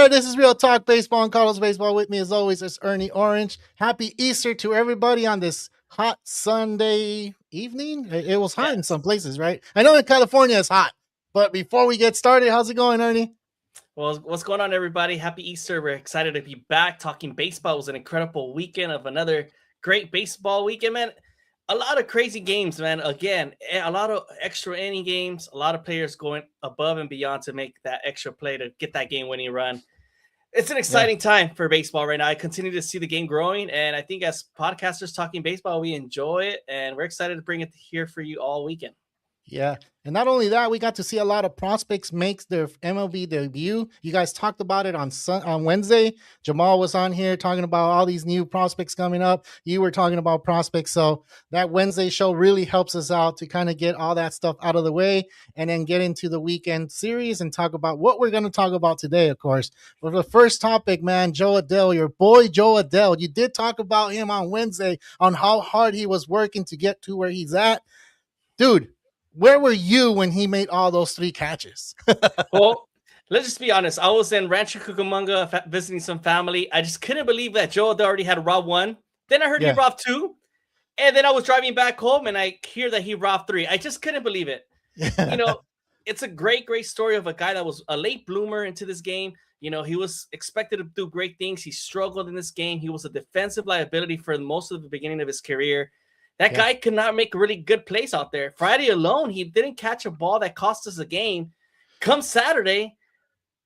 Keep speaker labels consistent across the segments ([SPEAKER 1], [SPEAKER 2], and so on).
[SPEAKER 1] sir. This is Real Talk Baseball and Carlos Baseball. With me, as always, is Ernie Orange. Happy Easter to everybody on this hot Sunday evening. It was hot in some places, right? I know in California it's hot. But before we get started, how's it going, Ernie?
[SPEAKER 2] Well, what's going on, everybody? Happy Easter. We're excited to be back talking baseball. It was an incredible weekend of another great baseball weekend, man. A lot of crazy games, man. Again, a lot of extra inning games, a lot of players going above and beyond to make that extra play to get that game-winning run. It's an exciting time for baseball right now. I continue to see the game growing, and I think as podcasters talking baseball, we enjoy it, and we're excited to bring it here for you all weekend.
[SPEAKER 1] Yeah. And not only that, we got to see a lot of prospects make their MLB debut. You guys talked about it on Wednesday. Jamal was on here talking about all these new prospects coming up. You were talking about prospects. So that Wednesday show really helps us out to kind of get all that stuff out of the way and then get into the weekend series and talk about what we're going to talk about today, of course. But the first topic, man, Joe Adell, your boy Joe Adell. You did talk about him on Wednesday on how hard he was working to get to where he's at. Dude, where were you when he made all those 3 catches?
[SPEAKER 2] Well, let's just be honest. I was in Rancho Cucamonga visiting some family. I just couldn't believe that Joe already had robbed 1. Then I heard he robbed 2. And then I was driving back home and I hear that he robbed 3. I just couldn't believe it. You know, it's a great story of a guy that was a late bloomer into this game. You know, he was expected to do great things. He struggled in this game. He was a defensive liability for most of the beginning of his career. That guy could not make really good plays out there. Friday alone, he didn't catch a ball that cost us a game. Come Saturday,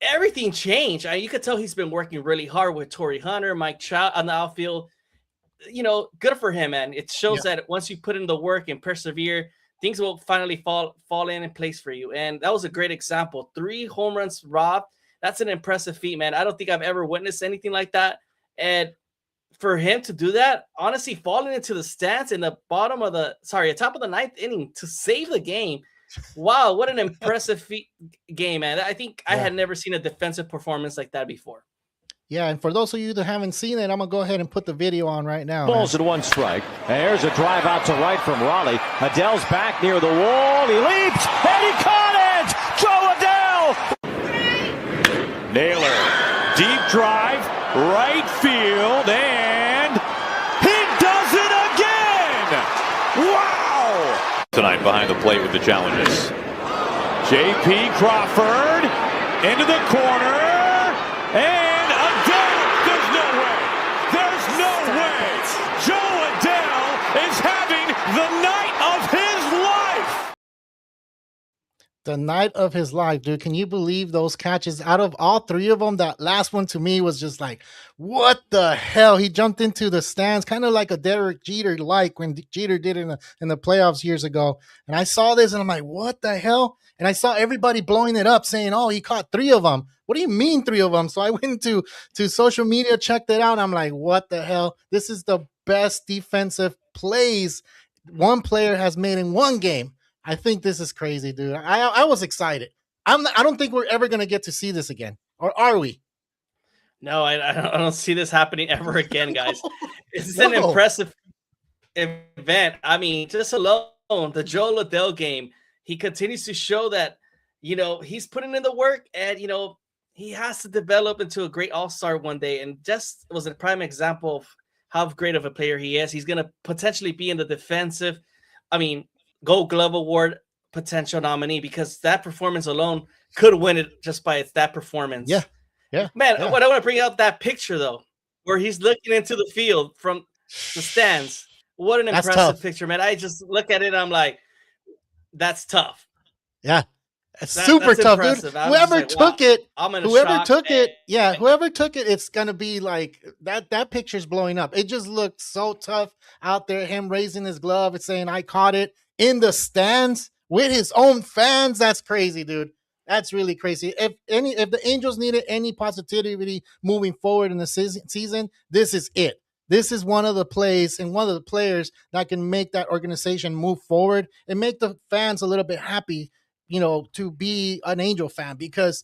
[SPEAKER 2] everything changed. You could tell he's been working really hard with Torrey Hunter, Mike Trout on the outfield. You know, good for him, man. It shows that once you put in the work and persevere, things will finally fall in place for you. And that was a great example. 3 home runs robbed. That's an impressive feat, man. I don't think I've ever witnessed anything like that. And for him to do that, honestly, falling into the stands in the top of the 9th inning to save the game. Wow, what an impressive game, man. I think I had never seen a defensive performance like that before.
[SPEAKER 1] Yeah, and for those of you that haven't seen it, I'm going to go ahead and put the video on right now.
[SPEAKER 3] Balls at 1 strike. There's a drive out to right from Raleigh. Adell's back near the wall. He leaps, and he caught it! Joe Adell! Naylor, deep drive, right field, and he does it again! Wow!
[SPEAKER 4] Tonight behind the plate with the challenges.
[SPEAKER 3] J.P. Crawford into the corner, and Adell, there's no way! Joe Adell is having the night of his life!
[SPEAKER 1] The night of his life, dude. Can you believe those catches? Out of all 3 of them, that last one to me was just like, what the hell? He jumped into the stands, kind of like a Derek Jeter, like when Jeter did in the playoffs years ago. And I saw this and I'm like, what the hell? And I saw everybody blowing it up saying, oh, he caught 3 of them. What do you mean 3 of them? So I went to social media, checked it out. And I'm like, what the hell? This is the best defensive plays one player has made in one game. I think this is crazy, dude. I was excited. I don't think we're ever going to get to see this again. Or are we?
[SPEAKER 2] No, I don't see this happening ever again, guys. It's an impressive event. I mean, just alone, the Joe Adell game, he continues to show that, you know, he's putting in the work and, you know, he has to develop into a great all-star one day. And just was a prime example of how great of a player he is. He's going to potentially be in the defensive, Gold Glove Award potential nominee because that performance alone could win it just by that performance. Man, what I want to bring out that picture though, where he's looking into the field from the stands. What an impressive picture, man. I just look at it and I'm like, that's tough.
[SPEAKER 1] Yeah. It's super tough, dude. Whoever took it, it's going to be like that picture's blowing up. It just looked so tough out there. Him raising his glove and saying, I caught it in the stands with his own fans. That's crazy, dude. That's really crazy. If the Angels needed any positivity moving forward in the season, this is it. This is one of the plays and one of the players that can make that organization move forward and make the fans a little bit happy, you know, to be an Angel fan, because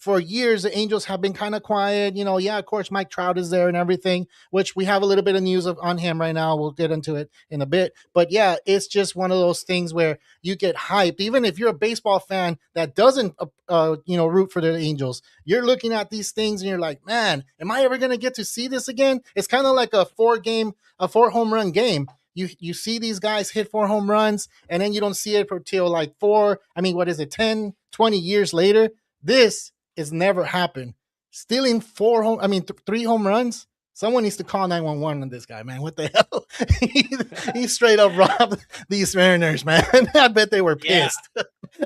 [SPEAKER 1] for years, the Angels have been kind of quiet. Yeah, of course, Mike Trout is there and everything, which we have a little bit of news on him right now. We'll get into it in a bit. But yeah, it's just one of those things where you get hyped. Even if you're a baseball fan that doesn't, root for the Angels, you're looking at these things and you're like, man, am I ever going to get to see this again? It's kind of like a 4-home run game. You see these guys hit 4 home runs, and then you don't see it until like 10, 20 years later. This has never happened. Stealing 3 home runs. Someone needs to call 911 on this guy, man. What the hell? he straight up robbed these Mariners, man. I bet they were pissed.
[SPEAKER 2] Yeah.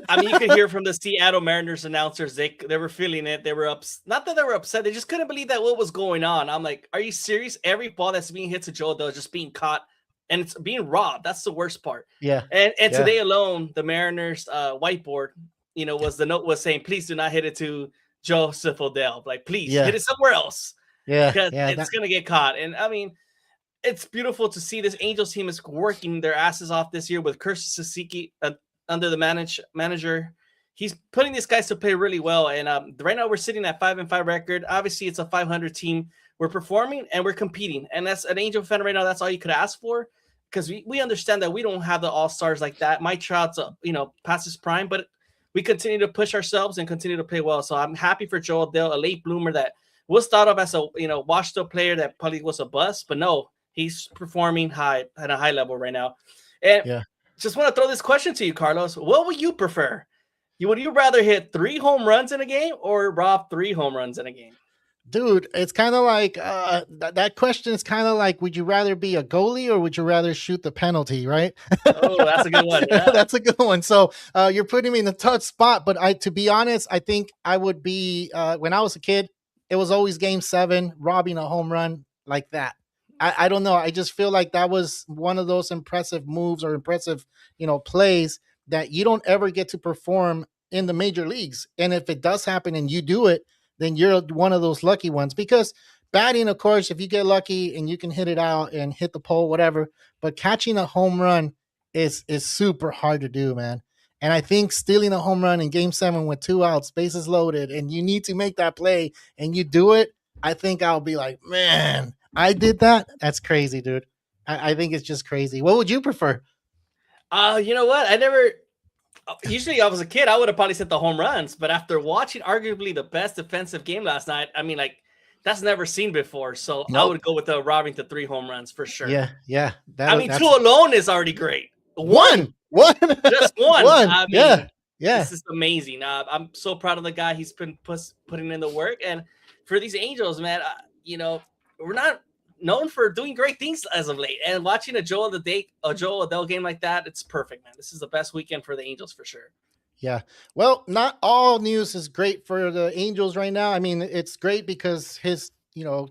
[SPEAKER 2] I mean, you could hear from the Seattle Mariners announcers. They were feeling it. They were not that they were upset. They just couldn't believe that what was going on. I'm like, are you serious? Every ball that's being hit to Joe Adell is just being caught, and it's being robbed. That's the worst part.
[SPEAKER 1] Yeah.
[SPEAKER 2] And today alone, the Mariners whiteboard, the note was saying, please do not hit it to Joseph Adell. Like, please hit it somewhere else.
[SPEAKER 1] Yeah,
[SPEAKER 2] because it's going to get caught. And I mean, it's beautiful to see this Angels team is working their asses off this year with Kirsten Suzuki under the manager. He's putting these guys to play really well. And right now we're sitting at 5-5 record. Obviously, it's a 500 team. We're performing and we're competing. And that's an Angel fan right now. That's all you could ask for, because we understand that we don't have the all-stars like that. Mike Trout's, past his prime, but we continue to push ourselves and continue to play well. So I'm happy for Joe Adell, a late bloomer that was thought of as a washed up player that probably was a bust, but no, he's performing at a high level right now. And just want to throw this question to you, Carlos. What would you prefer? Would you rather hit 3 home runs in a game or rob 3 home runs in a game?
[SPEAKER 1] Dude, it's kind of like that question is kind of like, would you rather be a goalie or would you rather shoot the penalty, right?
[SPEAKER 2] Oh, that's a good one. Yeah.
[SPEAKER 1] That's a good one. So you're putting me in a tough spot, but to be honest, I think I would be, when I was a kid, it was always Game 7, robbing a home run like that. I don't know. I just feel like that was one of those impressive moves or impressive, plays that you don't ever get to perform in the major leagues. And if it does happen and you do it, then you're one of those lucky ones. Because batting, of course, if you get lucky and you can hit it out and hit the pole, whatever, but catching a home run is super hard to do, man. And I think stealing a home run in Game 7 with 2 outs, bases loaded, and you need to make that play and you do it, I think I'll be like, man, I did that? That's crazy, dude. I think it's just crazy. What would you prefer?
[SPEAKER 2] You know what? Usually I was a kid, I would have probably said the home runs, but after watching arguably the best defensive game last night, I mean, like, that's never seen before. So nope. I would go with the robbing to 3 home runs for sure.
[SPEAKER 1] Yeah.
[SPEAKER 2] 2 alone is already great.
[SPEAKER 1] One.
[SPEAKER 2] Just one. I mean,
[SPEAKER 1] yeah.
[SPEAKER 2] This is amazing. I'm so proud of the guy. He's been putting in the work. And for these Angels, man, we're not known for doing great things as of late. And watching a Joe Adell game like that, it's perfect, man. This is the best weekend for the Angels for sure.
[SPEAKER 1] Yeah. Well, not all news is great for the Angels right now. I mean, it's great because his,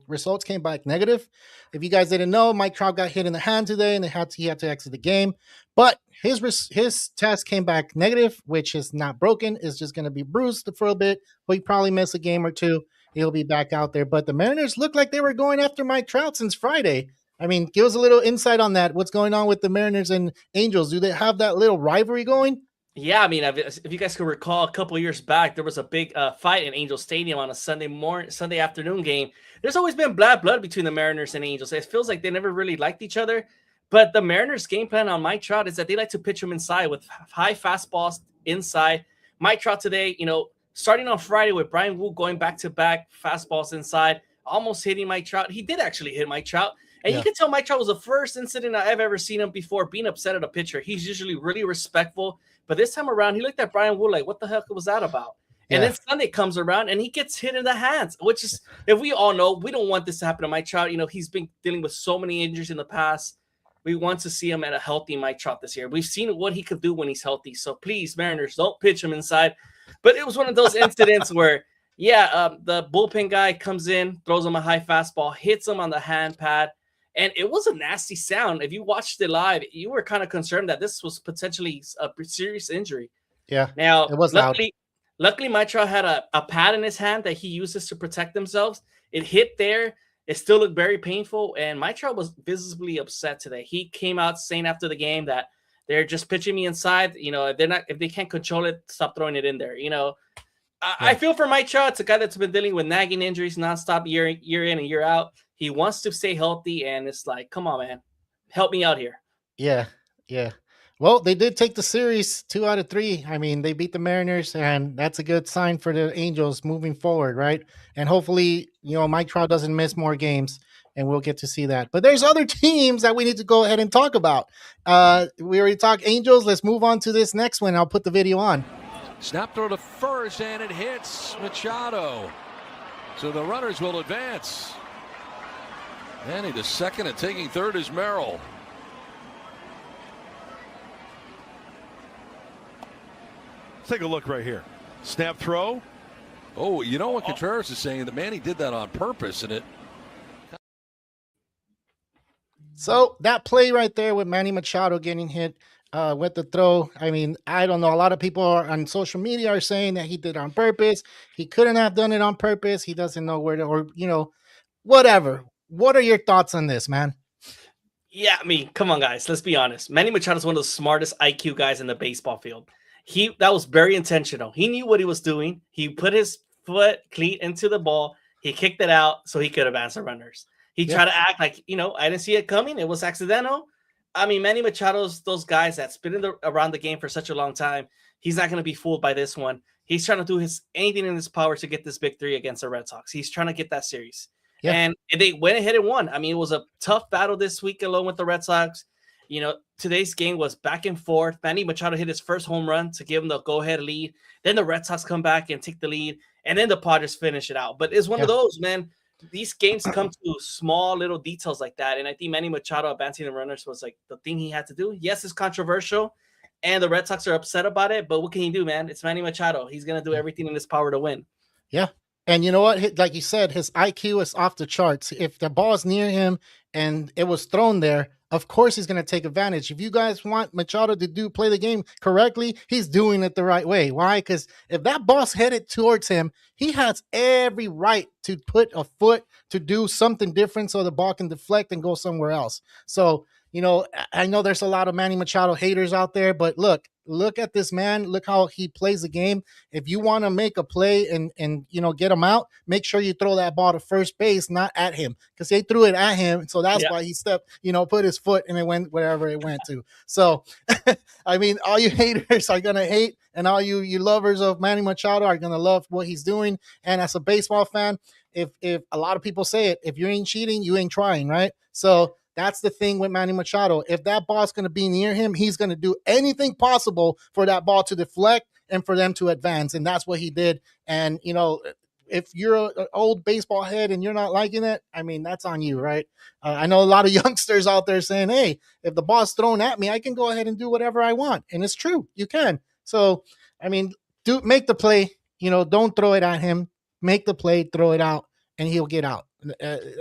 [SPEAKER 1] results came back negative. If you guys didn't know, Mike Trout got hit in the hand today and he had to exit the game. But his test came back negative, which is not broken. It's just going to be bruised for a bit. He'll probably miss a game or 2. He'll be back out there. But the Mariners look like they were going after Mike Trout since Friday. I mean, give us a little insight on that. What's going on with the Mariners and Angels? Do they have that little rivalry going?
[SPEAKER 2] Yeah, I mean, if you guys can recall, a couple of years back, there was a big fight in Angel Stadium on a Sunday afternoon game. There's always been bad blood between the Mariners and Angels. It feels like they never really liked each other. But the Mariners' game plan on Mike Trout is that they like to pitch him inside with high fastballs inside. Mike Trout today, starting on Friday with Brian Wu going back-to-back fastballs inside, almost hitting Mike Trout. He did actually hit Mike Trout. And you can tell Mike Trout was the first incident I've ever seen him before being upset at a pitcher. He's usually really respectful. But this time around, he looked at Brian Wu like, what the heck was that about? And then Sunday comes around and he gets hit in the hands, which is, if we all know, we don't want this to happen to Mike Trout. He's been dealing with so many injuries in the past. We want to see him at a healthy Mike Trout this year. We've seen what he could do when he's healthy. So please, Mariners, don't pitch him inside. But it was one of those incidents where, the bullpen guy comes in, throws him a high fastball, hits him on the hand pad. And it was a nasty sound. If you watched it live, you were kind of concerned that this was potentially a serious injury.
[SPEAKER 1] Yeah.
[SPEAKER 2] Now,
[SPEAKER 1] it was
[SPEAKER 2] luckily, Mike Trout had a pad in his hand that he uses to protect themselves. It hit there. It still looked very painful. And Mike Trout was visibly upset today. He came out saying after the game that they're just pitching me inside. If they can't control it, stop throwing it in there. I feel for Mike Trout. It's a guy that's been dealing with nagging injuries nonstop year in and year out. He wants to stay healthy, and it's like, come on, man, help me out here.
[SPEAKER 1] Yeah, yeah. Well, they did take the series 2 out of 3. I mean, they beat the Mariners, and that's a good sign for the Angels moving forward, right? And hopefully, Mike Trout doesn't miss more games, and we'll get to see that. But there's other teams that we need to go ahead and talk about. We already talked Angels. Let's move on to this next one. I'll put the video on.
[SPEAKER 5] Snap throw to first, and it hits Machado. So the runners will advance. And to second, and taking third is Merrill.
[SPEAKER 6] Take a look right here. Snap throw.
[SPEAKER 5] Oh, you know what Contreras is saying? That Manny did that on purpose, and it.
[SPEAKER 1] So that play right there with Manny Machado getting hit with the throw. I mean, I don't know. A lot of people on social media are saying that he did it on purpose. He couldn't have done it on purpose. He doesn't know where to, or, whatever. What are your thoughts on this, man?
[SPEAKER 2] Yeah, come on, guys. Let's be honest. Manny Machado is one of the smartest IQ guys in the baseball field. That was very intentional. He knew what he was doing. He put his foot cleat into the ball. He kicked it out so he could advance the runners. He tried to act like, I didn't see it coming. It was accidental. I mean, Manny Machado's those guys that's been around the game for such a long time. He's not going to be fooled by this one. He's trying to do anything in his power to get this victory against the Red Sox. He's trying to get that series. Yeah. And they went ahead and won. I mean, it was a tough battle this week alone with the Red Sox. Today's game was back and forth. Manny Machado hit his first home run to give him the go-ahead lead. Then the Red Sox come back and take the lead. And then the Padres finish it out. But it's one of those, man. These games come to small little details like that. And I think Manny Machado advancing the runners was like the thing he had to do. Yes, it's controversial. And the Red Sox are upset about it. But what can he do, man? It's Manny Machado. He's going to do everything in his power to win.
[SPEAKER 1] Yeah. And you know what? Like you said, his IQ is off the charts. If the ball is near him and it was thrown there, of course he's going to take advantage. If you guys want Machado to play the game correctly, he's doing it the right way. Why? Because if that ball's headed towards him, he has every right to put a foot to do something different so the ball can deflect and go somewhere else. So, I know there's a lot of Manny Machado haters out there, but look at this man. Look how he plays the game. If you want to make a play and get him out, make sure you throw that ball to first base, not at him, because they threw it at him. So that's why he stepped, put his foot and it went wherever it went to. So, I mean, all you haters are going to hate, and all you lovers of Manny Machado are going to love what he's doing. And as a baseball fan, if a lot of people say it, if you ain't cheating, you ain't trying, right? So that's the thing with Manny Machado. If that ball's going to be near him, he's going to do anything possible for that ball to deflect and for them to advance. And that's what he did. And, if you're an old baseball head and you're not liking it, I mean, that's on you, right? I know a lot of youngsters out there saying, hey, if the ball's thrown at me, I can go ahead and do whatever I want. And it's true. You can. So, I mean, make the play. Don't throw it at him. Make the play, throw it out, and he'll get out.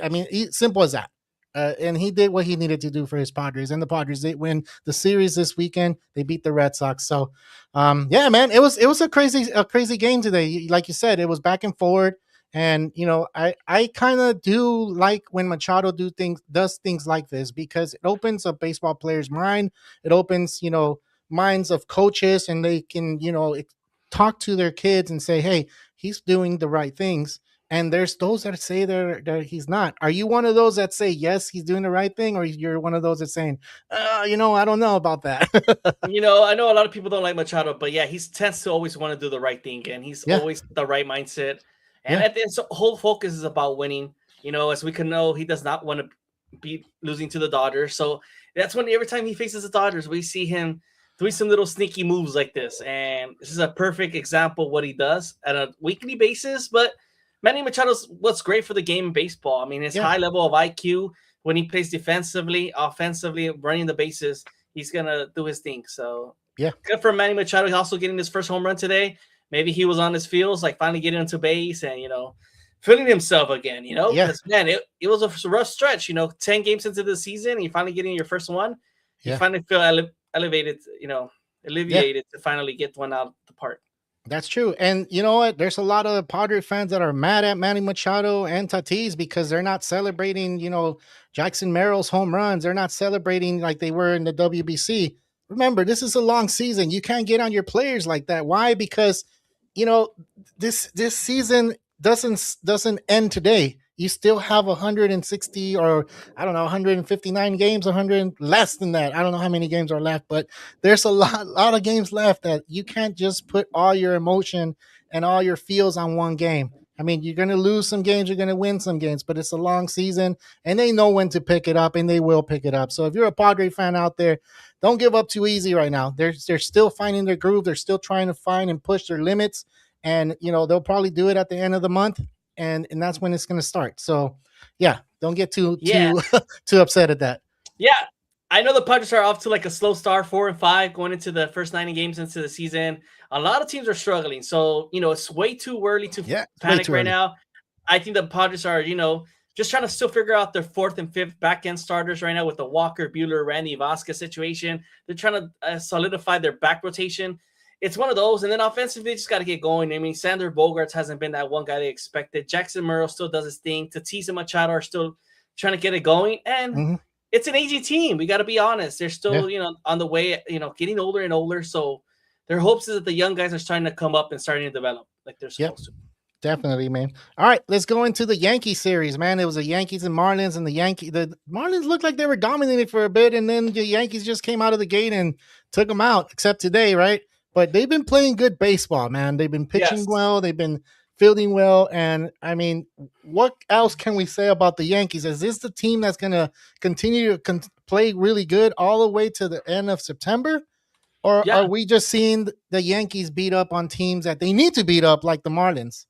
[SPEAKER 1] I mean, simple as that. And he did what he needed to do for his Padres, and the Padres, they win the series this weekend. They beat the Red Sox. So, yeah, man, it was a crazy game today. Like you said, it was back and forward. And, I kind of do like when Machado does things like this, because it opens a baseball player's mind. It opens, minds of coaches, and they can, talk to their kids and say, hey, he's doing the right things. And there's those that say that he's not. Are you one of those that say, yes, he's doing the right thing? Or you're one of those that's saying, I don't know about that.
[SPEAKER 2] I know a lot of people don't like Machado, but yeah, he tends to always want to do the right thing. And he's always the right mindset. And at the end, so whole focus is about winning. As we can know, he does not want to be losing to the Dodgers. So that's when every time he faces the Dodgers, we see him doing some little sneaky moves like this. And this is a perfect example of what he does at a weekly basis. But Manny Machado's what's great for the game in baseball. I mean, his high level of IQ, when he plays defensively, offensively, running the bases, he's going to do his thing. So, good for Manny Machado. He's also getting his first home run today. Maybe he was on his feels, like finally getting into base and, feeling himself again, Because, man, it was a rough stretch, 10 games into the season, and you're finally getting your first one. You finally feel elevated, alleviated to finally get one out of the park.
[SPEAKER 1] That's true. And you know what? There's a lot of Padre fans that are mad at Manny Machado and Tatis because they're not celebrating, Jackson Merrill's home runs. They're not celebrating like they were in the WBC. Remember, this is a long season. You can't get on your players like that. Why? Because this season doesn't end today. You still have 160 or I don't know 159 games, 100 less than that. I don't know how many games are left, but there's a lot of games left that you can't just put all your emotion and all your feels on one game. I mean, you're going to lose some games, you're going to win some games, but it's a long season and they know when to pick it up and they will pick it up. So if you're a Padre fan out there, don't give up too easy right now. They're still finding their groove. They're still trying to find and push their limits. And, they'll probably do it at the end of the month. And that's when it's going to start. So, yeah, don't get too too upset at that.
[SPEAKER 2] Yeah, I know the Padres are off to like a slow start, 4-5, going into the first 90 games into the season. A lot of teams are struggling. So, it's way too early to panic right now. I think the Padres are, just trying to still figure out their fourth and fifth back-end starters right now with the Walker, Buehler, Randy Vasquez situation. They're trying to solidify their back rotation. It's one of those. And then offensively, they just got to get going. I mean, Sander Bogarts hasn't been that one guy they expected. Jackson Murrow still does his thing. Tatis and Machado are still trying to get it going. And it's an aging team. We got to be honest. They're still, on the way, getting older and older. So their hopes is that the young guys are starting to come up and starting to develop like they're supposed to.
[SPEAKER 1] Definitely, man. All right, let's go into the Yankee series, man. It was the Yankees and Marlins, and the Marlins looked like they were dominating for a bit, and then the Yankees just came out of the gate and took them out, except today, right? But they've been playing good baseball, man. They've been pitching well. They've been fielding well. And, I mean, what else can we say about the Yankees? Is this the team that's going to continue to play really good all the way to the end of September? Or are we just seeing the Yankees beat up on teams that they need to beat up, like the Marlins?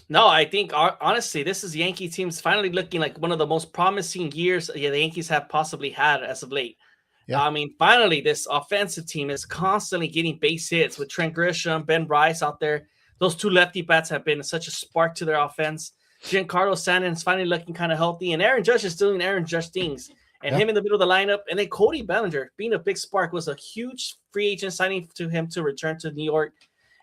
[SPEAKER 2] No, I think, honestly, this is Yankee teams finally looking like one of the most promising years the Yankees have possibly had as of late. Yeah. I mean, finally, this offensive team is constantly getting base hits with Trent Grisham, Ben Rice out there. Those two lefty bats have been such a spark to their offense. Giancarlo Stanton's finally looking kind of healthy, and Aaron Judge is doing Aaron Judge things. And him in the middle of the lineup, and then Cody Bellinger being a big spark was a huge free agent signing to him to return to New York,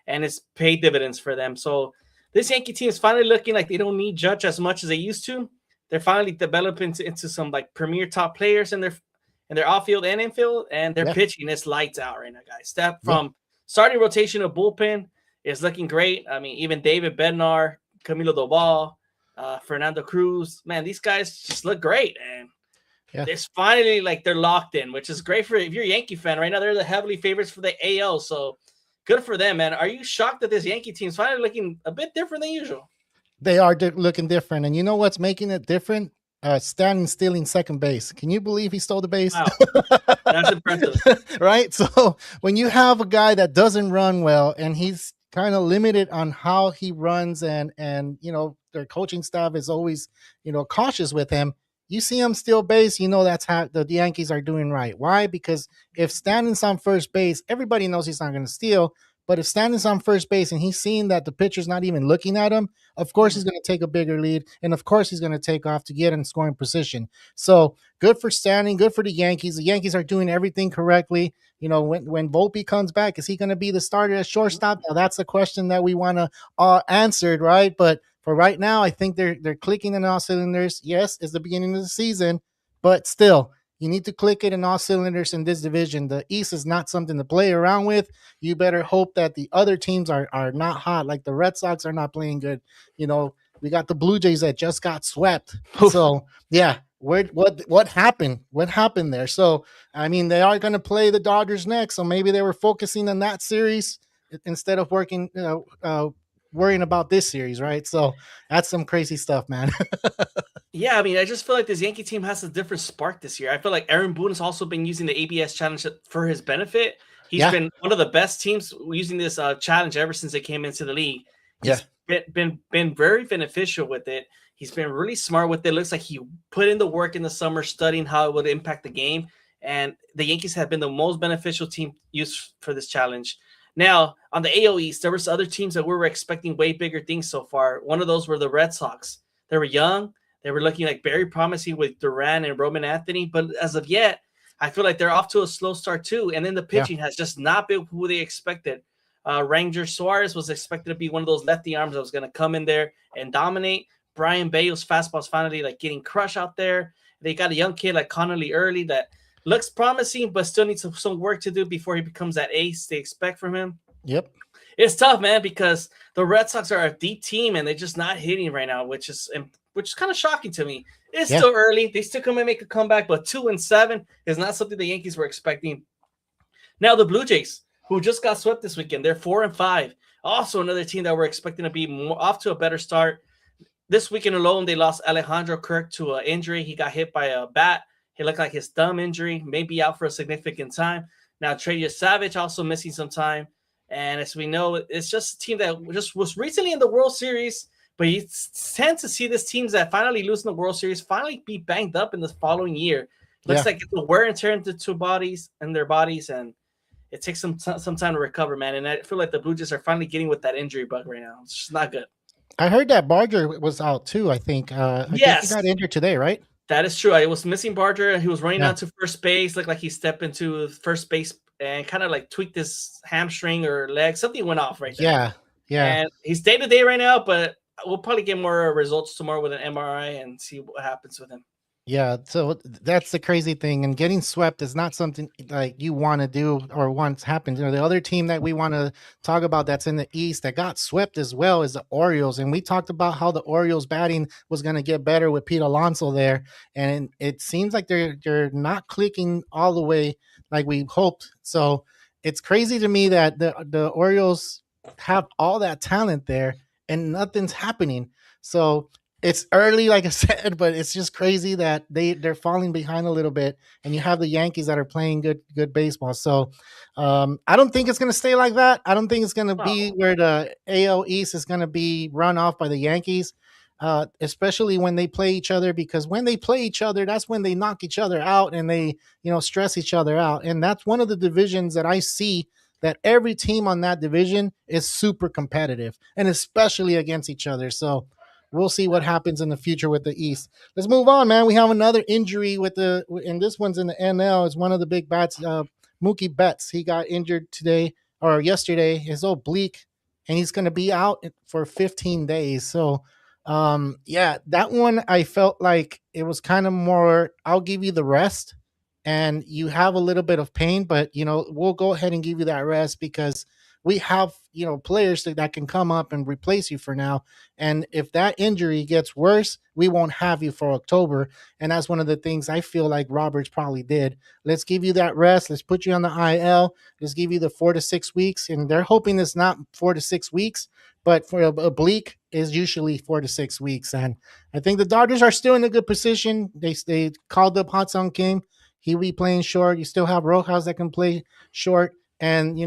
[SPEAKER 2] and it's paid dividends for them. So this Yankee team is finally looking like they don't need Judge as much as they used to. They're finally developing into some like premier top players in their outfield and infield, and their pitching is lights out right now, guys. Step from starting rotation of bullpen is looking great. I mean, even David Bednar, Camilo Doval, Fernando Cruz, man, these guys just look great, and it's finally like they're locked in, which is great for if you're a Yankee fan right now. They're the heavily favorites for the AL, so good for them, man. Are you shocked that this Yankee team is finally looking a bit different than usual?
[SPEAKER 1] They are looking different, and you know what's making it different? Stanton stealing second base. Can you believe he stole the base?
[SPEAKER 2] Wow. That's impressive.
[SPEAKER 1] Right? So when you have a guy that doesn't run well and he's kind of limited on how he runs and their coaching staff is always, cautious with him, you see him steal base, that's how the Yankees are doing right. Why? Because if Stanton's on first base, everybody knows he's not going to steal. But if Stanton's on first base and he's seeing that the pitcher's not even looking at him, of course he's going to take a bigger lead, and of course he's going to take off to get in scoring position. So good for Stanton, good for the Yankees. The Yankees are doing everything correctly. When Volpe comes back, is he going to be the starter at shortstop? Now that's a question that we want to answered, right? But for right now, I think they're clicking in all cylinders. Yes, it's the beginning of the season, but still, you need to click it in all cylinders in this division. The East is not something to play around with. You better hope that the other teams are not hot, like the Red Sox are not playing good. We got the Blue Jays that just got swept. So, yeah, what happened? What happened there? So, I mean, they are going to play the Dodgers next, so maybe they were focusing on that series instead of worrying about this series, right? So that's some crazy stuff, man.
[SPEAKER 2] Yeah, I mean, I just feel like this Yankee team has a different spark this year. I feel like Aaron Boone has also been using the ABS challenge for his benefit. He's been one of the best teams using this challenge ever since they came into the league. He's been very beneficial with it. He's been really smart with it. It looks like he put in the work in the summer studying how it would impact the game. And the Yankees have been the most beneficial team used for this challenge. Now, on the AL East, there was other teams that we were expecting way bigger things so far. One of those were the Red Sox. They were young. They were looking like very promising with Duran and Roman Anthony. But as of yet, I feel like they're off to a slow start too. And then the pitching has just not been who they expected. Ranger Suarez was expected to be one of those lefty arms that was going to come in there and dominate. Brian Bale's fastball's finally like getting crushed out there. They got a young kid like Connolly Early that looks promising, but still needs some work to do before he becomes that ace they expect from him.
[SPEAKER 1] Yep.
[SPEAKER 2] It's tough, man, because the Red Sox are a deep team and they're just not hitting right now, which is kind of shocking to me. It's still early. They still come and make a comeback, but 2-7 is not something the Yankees were expecting. Now the Blue Jays, who just got swept this weekend, they're 4-5. Also another team that we're expecting to be off to a better start. This weekend alone, they lost Alejandro Kirk to an injury. He got hit by a bat. He looked like his thumb injury, may be out for a significant time. Now Trey Savage also missing some time. And as we know, it's just a team that just was recently in the World Series, but you tend to see these teams that finally lose in the World Series finally be banged up in the following year. Looks like it's a wear and tear into their bodies, and it takes some time to recover, man. And I feel like the Blue Jays are finally getting with that injury bug right now. It's just not good.
[SPEAKER 1] I heard that Barger was out too, I think. I think he got injured today, right?
[SPEAKER 2] That is true. I was missing Barger. He was running out to first base. Looked like he stepped into first base and kind of like tweaked his hamstring or leg. Something went off right there.
[SPEAKER 1] Yeah.
[SPEAKER 2] And he's day-to-day right now, but we'll probably get more results tomorrow with an MRI and see what happens with him.
[SPEAKER 1] Yeah, so that's the crazy thing. And getting swept is not something like you want to do or once happened. You know, the other team that we want to talk about that's in the East that got swept as well is the Orioles. And we talked about how the Orioles batting was going to get better with Pete Alonso there. And it seems like they're not clicking all the way like we hoped. So it's crazy to me that the Orioles have all that talent there and nothing's happening. So it's early, like I said, but it's just crazy that they're falling behind a little bit, and you have the Yankees that are playing good baseball. So I don't think it's going to stay like that. I don't think it's going to be where the AL East is going to be run off by the Yankees, especially when they play each other, because when they play each other, that's when they knock each other out and they, stress each other out. And that's one of the divisions that I see that every team on that division is super competitive, and especially against each other. So we'll see what happens in the future with the East. Let's move on, man. We have another injury and this one's in the NL. It's one of the big bats, Mookie Betts. He got injured today or yesterday, his oblique, and he's going to be out for 15 days. So, that one I felt like it was kind of more, I'll give you the rest, and you have a little bit of pain, but, we'll go ahead and give you that rest because we have, players that can come up and replace you for now. And if that injury gets worse, we won't have you for October. And that's one of the things I feel like Roberts probably did. Let's give you that rest. Let's put you on the IL. Let's give you the 4 to 6 weeks. And they're hoping it's not 4 to 6 weeks, but for oblique is usually 4 to 6 weeks. And I think the Dodgers are still in a good position. They called up Hot-Sung Kim. He'll be playing short. You still have Rojas that can play short. And,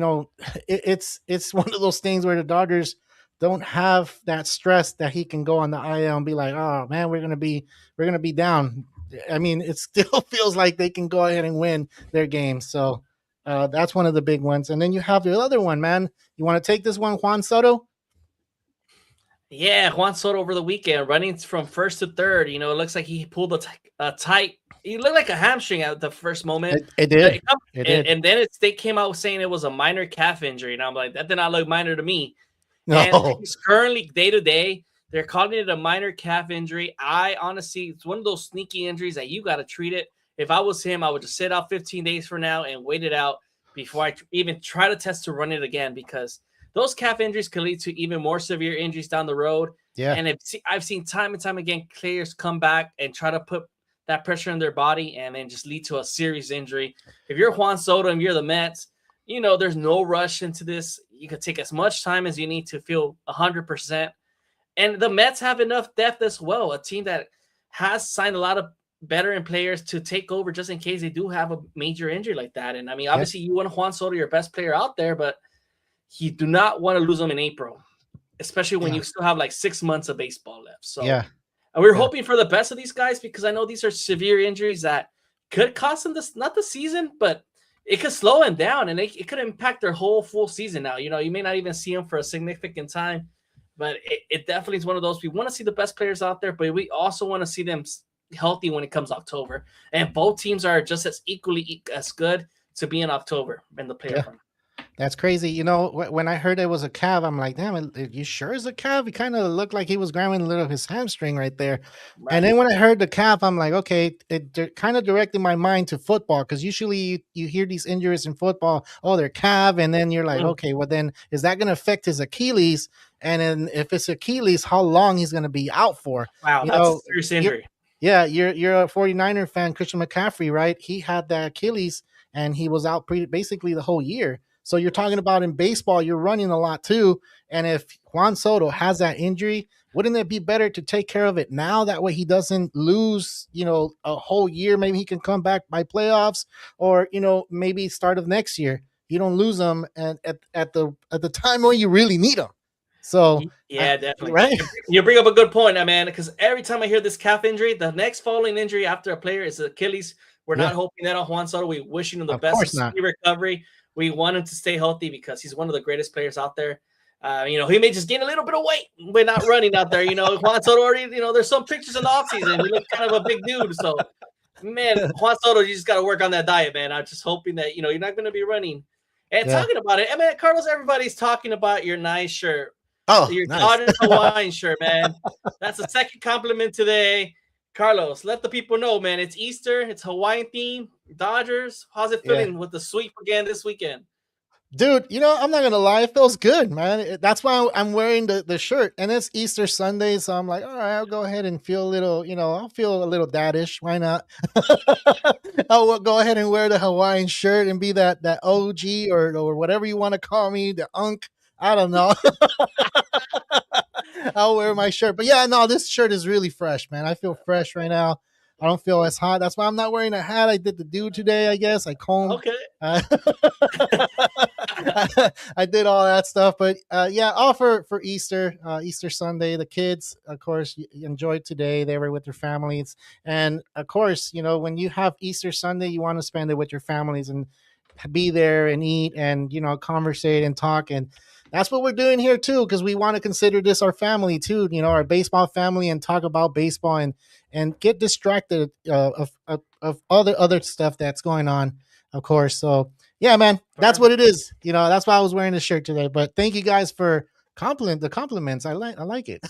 [SPEAKER 1] it's one of those things where the Dodgers don't have that stress that he can go on the IL and be like, oh man, we're going to be down. I mean, it still feels like they can go ahead and win their games. So that's one of the big ones. And then you have the other one, man. You want to take this one, Juan Soto?
[SPEAKER 2] Yeah, Juan Soto over the weekend running from first to third. It looks like he pulled a tight. He looked like a hamstring at the first moment.
[SPEAKER 1] It did.
[SPEAKER 2] And then they came out saying it was a minor calf injury. And I'm like, that did not look minor to me.
[SPEAKER 1] No.
[SPEAKER 2] And he's currently day-to-day. They're calling it a minor calf injury. I honestly, it's one of those sneaky injuries that you got to treat it. If I was him, I would just sit out 15 days from now and wait it out before I even try to test to run it again, because those calf injuries can lead to even more severe injuries down the road.
[SPEAKER 1] Yeah.
[SPEAKER 2] And I've seen time and time again players come back and try to put that pressure in their body and then just lead to a serious injury. If you're Juan Soto and you're the Mets, there's no rush into this. You can take as much time as you need to feel 100%. And the Mets have enough depth as well, a team that has signed a lot of veteran players to take over just in case they do have a major injury like that. And I mean, obviously you want Juan Soto, your best player out there, but you do not want to lose him in April, especially when you still have like 6 months of baseball left. So and we're hoping for the best of these guys, because I know these are severe injuries that could cost them not the season, but it could slow them down, and it could impact their whole full season now. You may not even see them for a significant time, but it definitely is one of those. We want to see the best players out there, but we also want to see them healthy when it comes October. And both teams are just as equally as good to be in October in the playoff run.
[SPEAKER 1] That's crazy. You know, when I heard it was a calf, I'm like, damn, you sure it's a calf? He kind of looked like he was grabbing a little of his hamstring right there. And
[SPEAKER 2] Right.
[SPEAKER 1] then when I heard the calf, I'm like, okay, it kind of directed my mind to football because usually you hear these injuries in football. Oh, they're calf. And then you're like,
[SPEAKER 2] Mm.
[SPEAKER 1] okay, well, then is that going to affect his Achilles? And then if it's Achilles, how long he's going to be out for?
[SPEAKER 2] Wow,
[SPEAKER 1] You
[SPEAKER 2] that's a
[SPEAKER 1] know,
[SPEAKER 2] serious
[SPEAKER 1] you
[SPEAKER 2] injury.
[SPEAKER 1] yeah, you're a 49er fan, Christian McCaffrey, right? He had that Achilles and he was out basically the whole year. So you're talking about in baseball, you're running a lot too. And if Juan Soto has that injury, wouldn't it be better to take care of it now? That way he doesn't lose, a whole year. Maybe he can come back by playoffs or, maybe start of next year. You don't lose them at the time when you really need them. So,
[SPEAKER 2] Yeah, definitely.
[SPEAKER 1] right?
[SPEAKER 2] You bring up a good point, man, because every time I hear this calf injury, the next following injury after a player is Achilles. We're
[SPEAKER 1] Yeah.
[SPEAKER 2] not hoping that on Juan Soto. We're wishing him the
[SPEAKER 1] Of
[SPEAKER 2] best
[SPEAKER 1] course not.
[SPEAKER 2] speedy recovery. We want him to stay healthy because he's one of the greatest players out there. He may just gain a little bit of weight by not running out there. Juan Soto already, there's some pictures in the offseason. He looks kind of a big dude. So, man, Juan Soto, you just got to work on that diet, man. I'm just hoping that, you're not going to be running. And
[SPEAKER 1] Yeah.
[SPEAKER 2] talking about it, I mean, Carlos, everybody's talking about your nice shirt.
[SPEAKER 1] Oh,
[SPEAKER 2] Your
[SPEAKER 1] nice.
[SPEAKER 2] Dodgers Hawaiian shirt, man. That's the second compliment today. Carlos, let the people know, man. It's Easter. It's Hawaiian theme. Dodgers. How's it feeling with the sweep again this weekend?
[SPEAKER 1] Dude, I'm not going to lie. It feels good, man. That's why I'm wearing the shirt. And it's Easter Sunday. So I'm like, all right, I'll go ahead and feel a little, I'll feel a little daddish. Why not? I'll go ahead and wear the Hawaiian shirt and be that OG or whatever you want to call me, the unk. I don't know. I'll wear my shirt. But yeah, no, this shirt is really fresh, man. I feel fresh right now. I don't feel as hot. That's why I'm not wearing a hat. I did the do today, I guess. I combed.
[SPEAKER 2] Okay.
[SPEAKER 1] I did all that stuff. But yeah, all for Easter, Easter Sunday. The kids, of course, enjoyed today. They were with their families. And of course, when you have Easter Sunday, you want to spend it with your families and be there and eat and, conversate and talk. And that's what we're doing here too, because we want to consider this our family too, our baseball family, and talk about baseball and get distracted of other stuff that's going on, of course. So yeah, man, that's what it is. That's why I was wearing this shirt today. But thank you guys for the compliments. I like it.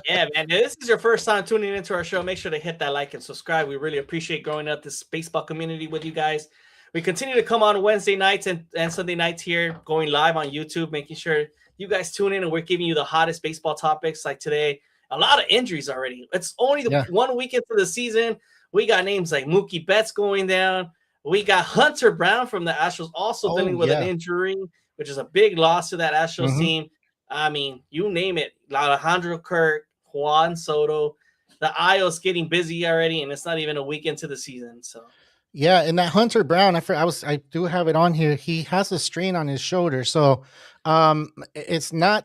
[SPEAKER 2] Yeah, man. If this is your first time tuning into our show, make sure to hit that like and subscribe. We really appreciate growing up this baseball community with you guys. We continue to come on Wednesday nights and Sunday nights here, going live on YouTube, making sure you guys tune in and we're giving you the hottest baseball topics like today. A lot of injuries already. It's only the 1 week into the season. We got names like Mookie Betts going down. We got Hunter Brown from the Astros also dealing with an injury, which is a big loss to that Astros team. I mean, you name it. Alejandro Kirk, Juan Soto. The IL's getting busy already, and it's not even a week into the season. So.
[SPEAKER 1] Yeah, and that Hunter Brown, I do have it on here. He has a strain on his shoulder, so it's not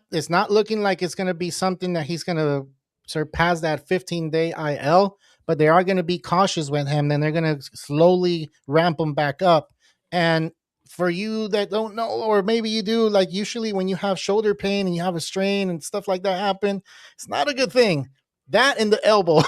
[SPEAKER 1] looking like it's going to be something that he's going to surpass that 15-day IL. But they are going to be cautious with him. Then they're going to slowly ramp him back up. And for you that don't know, or maybe you do, like usually when you have shoulder pain and you have a strain and stuff like that happen, it's not a good thing. That and the elbow,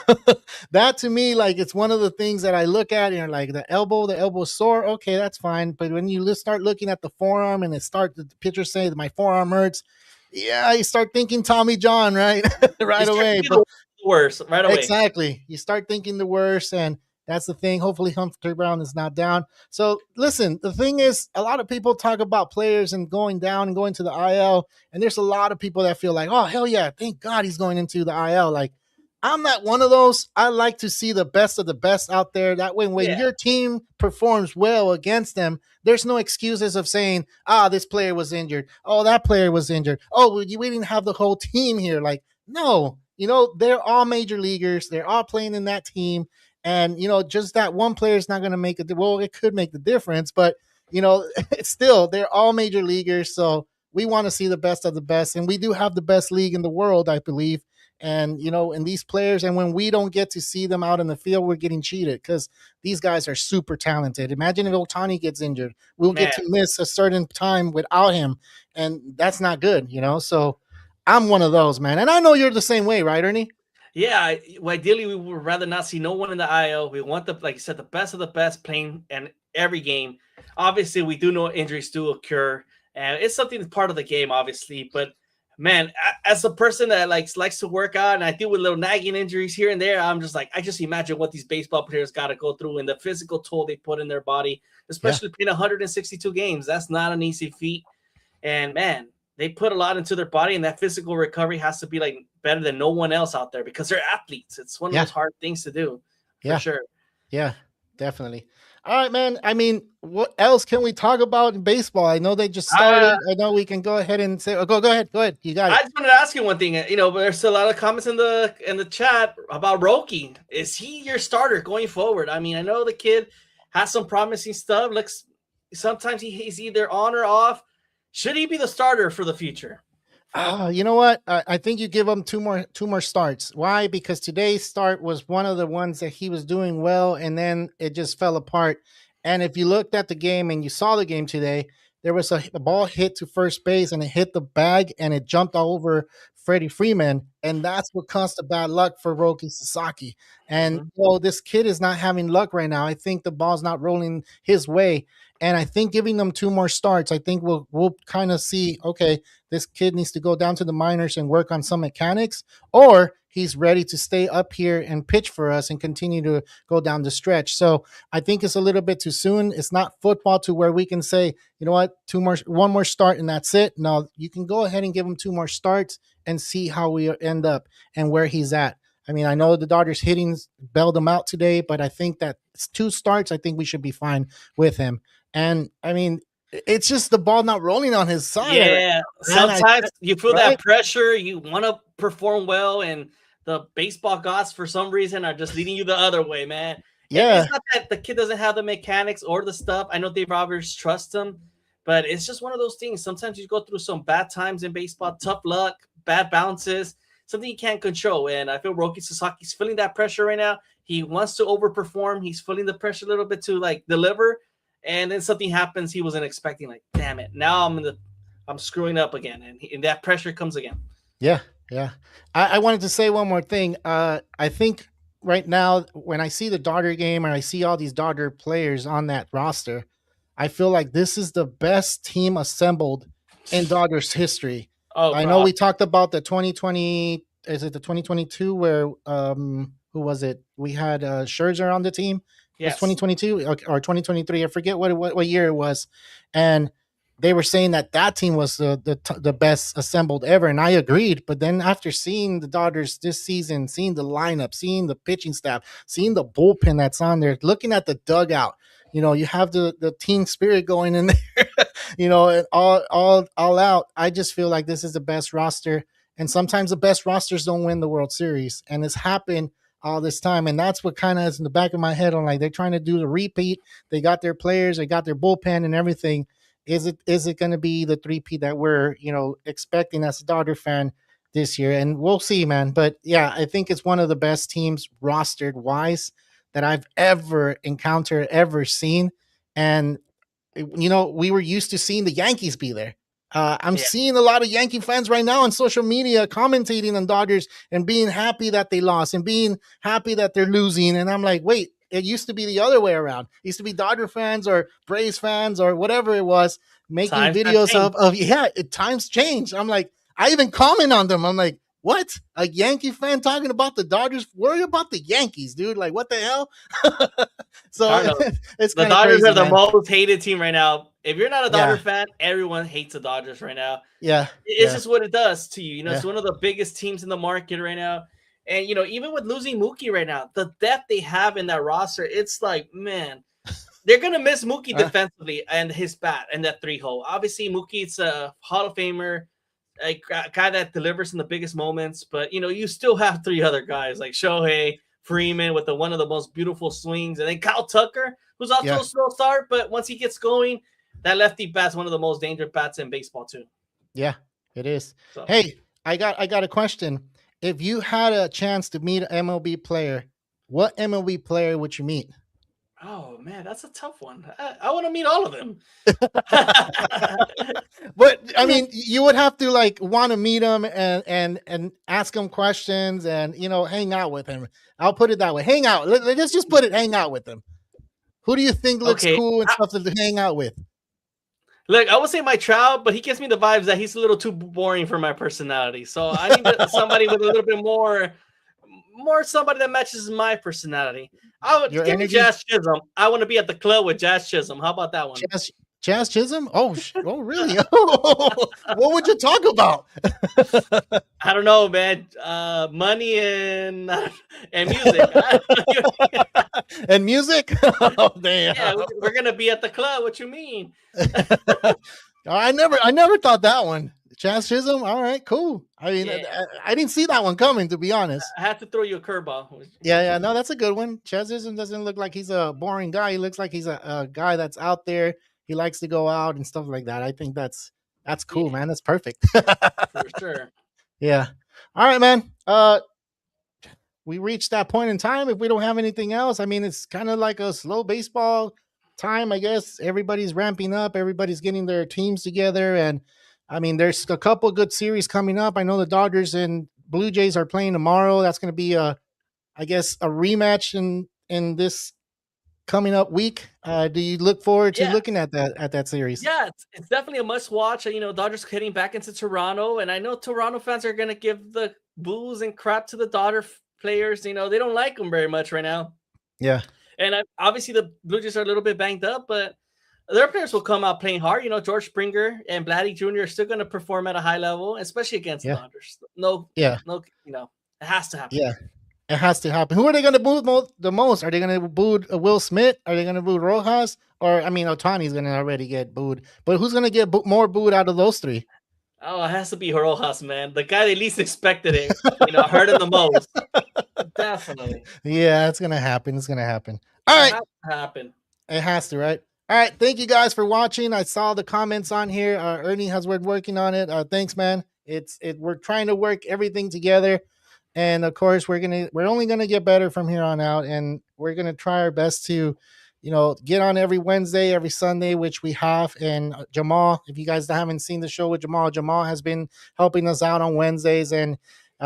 [SPEAKER 1] that to me, like it's one of the things that I look at and like the elbow sore. Okay, that's fine. But when you start looking at the forearm and the pitcher say that my forearm hurts, yeah, you start thinking Tommy John, right? right away. But
[SPEAKER 2] worse right away.
[SPEAKER 1] Exactly. You start thinking the worst, and that's the thing. Hopefully Hunter Brown is not down. So listen, the thing is, a lot of people talk about players and going down and going to the IL, and there's a lot of people that feel like, oh, hell yeah, thank God he's going into the IL. Like, I'm not one of those. I like to see the best of the best out there. That way, when your team performs well against them, there's no excuses of saying, this player was injured. Oh, that player was injured. Oh, we didn't have the whole team here. Like, no, they're all major leaguers. They're all playing in that team. And, just that one player is not going to make it. Well, it could make the difference, but, it's still, they're all major leaguers. So we want to see the best of the best. And we do have the best league in the world, I believe. And, and these players, and when we don't get to see them out in the field, we're getting cheated because these guys are super talented. Imagine if Ohtani gets injured, we'll get to miss a certain time without him. And that's not good, So I'm one of those, man. And I know you're the same way, right, Ernie?
[SPEAKER 2] Yeah. Ideally, we would rather not see no one in the IL. We want like you said, the best of the best playing. And every game. Obviously, we do know injuries do occur, and it's something that's part of the game, obviously. But man, as a person that likes to work out, and I deal with little nagging injuries here and there, I'm just like, I just imagine what these baseball players got to go through and the physical toll they put in their body, especially playing 162 games. That's not an easy feat. And man, they put a lot into their body, and that physical recovery has to be like better than no one else out there because they're athletes. It's one of those hard things to do, for sure.
[SPEAKER 1] Yeah, definitely. All right, man. I mean, what else can we talk about in baseball? I know they just started. I know we can go ahead and say, go ahead. You got it.
[SPEAKER 2] I just wanted to ask you one thing. There's a lot of comments in the chat about Roki. Is he your starter going forward? I mean, I know the kid has some promising stuff. Looks sometimes he's either on or off. Should he be the starter for the future?
[SPEAKER 1] You know what? I think you give him two more starts. Why? Because today's start was one of the ones that he was doing well, and then it just fell apart. And if you looked at the game and you saw the game today, there was a ball hit to first base, and it hit the bag, and it jumped all over Freddie Freeman, and that's what caused the bad luck for Roki Sasaki. And this kid is not having luck right now. I think the ball's not rolling his way. And I think giving them two more starts, I think we'll kind of see, okay, this kid needs to go down to the minors and work on some mechanics, or he's ready to stay up here and pitch for us and continue to go down the stretch. So I think it's a little bit too soon. It's not football to where we can say, you know what, one more start and that's it. No, you can go ahead and give him two more starts and see how we end up and where he's at. I mean, I know the Dodgers hitting bailed him out today, but I think that it's two starts. I think we should be fine with him. And I mean, it's just the ball not rolling on his side.
[SPEAKER 2] Yeah, sometimes you feel that pressure. You want to perform well, and the baseball gods, for some reason, are just leading you the other way, man. Yeah, and it's not that the kid doesn't have the mechanics or the stuff. I know Dave Roberts trusts him, but it's just one of those things. Sometimes you go through some bad times in baseball, tough luck, bad bounces, something you can't control. And I feel Roki Sasaki's feeling that pressure right now. He wants to overperform. He's feeling the pressure a little bit to deliver. And then something happens he wasn't expecting. Like, damn it! Now I'm screwing up again, and that pressure comes again.
[SPEAKER 1] Yeah. I wanted to say one more thing. I think right now when I see the Dodger game or I see all these Dodger players on that roster, I feel like this is the best team assembled in Dodgers history. I know we talked about the 2020. Is it the 2022 where who was it? We had Scherzer on the team. Yes. 2022 or 2023. I forget what year it was. And they were saying that team was the best assembled ever. And I agreed. But then after seeing the Dodgers this season, seeing the lineup, seeing the pitching staff, seeing the bullpen that's on there, looking at the dugout, you have the team spirit going in there, and all out. I just feel like this is the best roster. And sometimes the best rosters don't win the World Series. And it's happened all this time, and that's what kind of is in the back of my head. I'm like, they're trying to do the repeat. They got their players, they got their bullpen and everything. Is it going to be the three-peat that we're expecting as a Dodger fan this year? And we'll see, man. But yeah, I think it's one of the best teams rostered wise that I've ever encountered, ever seen. And we were used to seeing the Yankees be there. I'm seeing a lot of Yankee fans right now on social media commentating on Dodgers and being happy that they lost and being happy that they're losing. And I'm like, wait, it used to be the other way around. It used to be Dodger fans or Braves fans or whatever it was making videos of times changed. I'm like, I even comment on them. I'm like, what? A Yankee fan talking about the Dodgers? Worry about the Yankees, dude. Like, what the hell? So it's
[SPEAKER 2] the Dodgers are the most hated team right now. If you're not a Dodger fan, everyone hates the Dodgers right now.
[SPEAKER 1] Yeah.
[SPEAKER 2] It's just what it does to you. It's one of the biggest teams in the market right now. And, even with losing Mookie right now, the depth they have in that roster, it's like, man, they're going to miss Mookie defensively and his bat and that 3-hole. Obviously, Mookie's a Hall of Famer, a guy that delivers in the biggest moments. But, you still have three other guys like Shohei, Freeman with one of the most beautiful swings. And then Kyle Tucker, who's off to a slow start. But once he gets going, that lefty bat's one of the most dangerous bats in baseball, too.
[SPEAKER 1] Yeah, it is. So. Hey, I got a question. If you had a chance to meet an MLB player, what MLB player would you meet?
[SPEAKER 2] Oh, man, that's a tough one. I want to meet all of them.
[SPEAKER 1] But, I mean, you would have to, want to meet him and ask him questions and, hang out with him. I'll put it that way. Hang out. Let's just put it, hang out with him. Who do you think looks
[SPEAKER 2] Okay,
[SPEAKER 1] cool and stuff to hang out with?
[SPEAKER 2] Look, I would say my Trout, but he gives me the vibes that he's a little too boring for my personality. So I need somebody with a little bit more somebody that matches my personality. I would
[SPEAKER 1] Your
[SPEAKER 2] give me
[SPEAKER 1] energy?
[SPEAKER 2] Jazz Chisholm. I want to be at the club with Jazz Chisholm. How about that one?
[SPEAKER 1] Jazz Chisholm? Oh, really? What would you talk about?
[SPEAKER 2] I don't know, man. Money and music.
[SPEAKER 1] And music? Oh, damn.
[SPEAKER 2] Yeah, we're gonna be at the club. What you mean?
[SPEAKER 1] I never thought that one. Jazz Chisholm? All right, cool. I mean,
[SPEAKER 2] Yeah.
[SPEAKER 1] I didn't see that one coming, to be honest.
[SPEAKER 2] I had to throw you a curveball.
[SPEAKER 1] Yeah, no, that's a good one. Jazz Chisholm doesn't look like he's a boring guy. He looks like he's a guy that's out there. He likes to go out and stuff like that. I think that's cool, man. That's perfect.
[SPEAKER 2] For sure.
[SPEAKER 1] Yeah. All right, man. We reached that point in time. If we don't have anything else, I mean, it's kind of like a slow baseball time, I guess. Everybody's ramping up. Everybody's getting their teams together. And, I mean, there's a couple good series coming up. I know the Dodgers and Blue Jays are playing tomorrow. That's going to be, I guess, a rematch in this coming up week. Do you look forward to looking at that series?
[SPEAKER 2] Yeah, it's definitely a must watch. You know, Dodgers heading back into Toronto, and I know Toronto fans are going to give the boos and crap to the Dodger players. You know, they don't like them very much right now.
[SPEAKER 1] Yeah.
[SPEAKER 2] And obviously the Blue Jays are a little bit banged up, but their players will come out playing hard. You know, George Springer and Vladdy Jr. are still going to perform at a high level, especially against the Dodgers. No, you know, it has to happen.
[SPEAKER 1] Yeah. It has to happen. Who are they going to boo the most? Are they going to boo Will Smith? Are they going to boo Rojas? Or, I mean, Ohtani's going to already get booed. But who's going to get more booed out of those three?
[SPEAKER 2] Oh, it has to be Rojas, man. The guy they least expected it. You know, hurt him the most. Definitely.
[SPEAKER 1] Yeah, it's going to happen. It's going to happen. All right.
[SPEAKER 2] It has to happen.
[SPEAKER 1] It has to, right? All right. Thank you guys for watching. I saw the comments on here. Ernie has been working on it. Thanks, man. We're trying to work everything together. And of course, we're only gonna get better from here on out, and we're gonna try our best to, you know, get on every Wednesday, every Sunday, which we have. And Jamal, if you guys haven't seen the show with Jamal has been helping us out on Wednesdays, and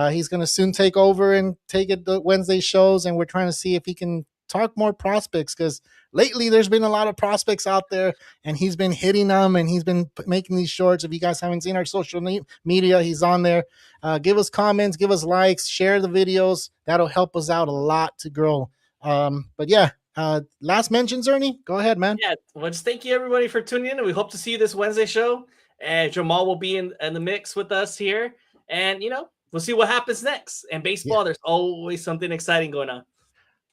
[SPEAKER 1] he's gonna soon take over and take it the Wednesday shows. And we're trying to see if he can talk more prospects, because lately there's been a lot of prospects out there, and he's been hitting them, and he's been making these shorts. If you guys haven't seen our social media, he's on there. Give us comments, give us likes, share the videos. That'll help us out a lot to grow. But yeah, last mentions, Ernie, go ahead, man.
[SPEAKER 2] Yeah, well, just thank you everybody for tuning in, and we hope to see you this Wednesday show. And Jamal will be in the mix with us here, and you know, we'll see what happens next. And baseball, there's always something exciting going on.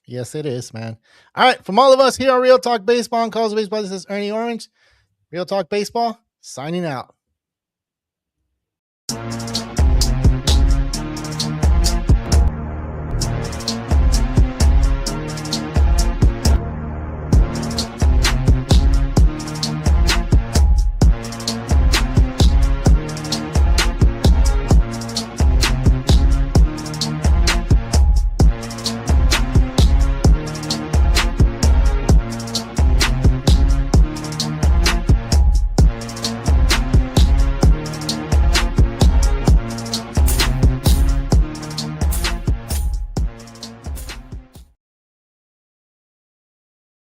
[SPEAKER 1] Yes, it is, man. All right, from all of us here on Real Talk Baseball and Calls Baseball, this is Ernie Orange. Real Talk Baseball, signing out.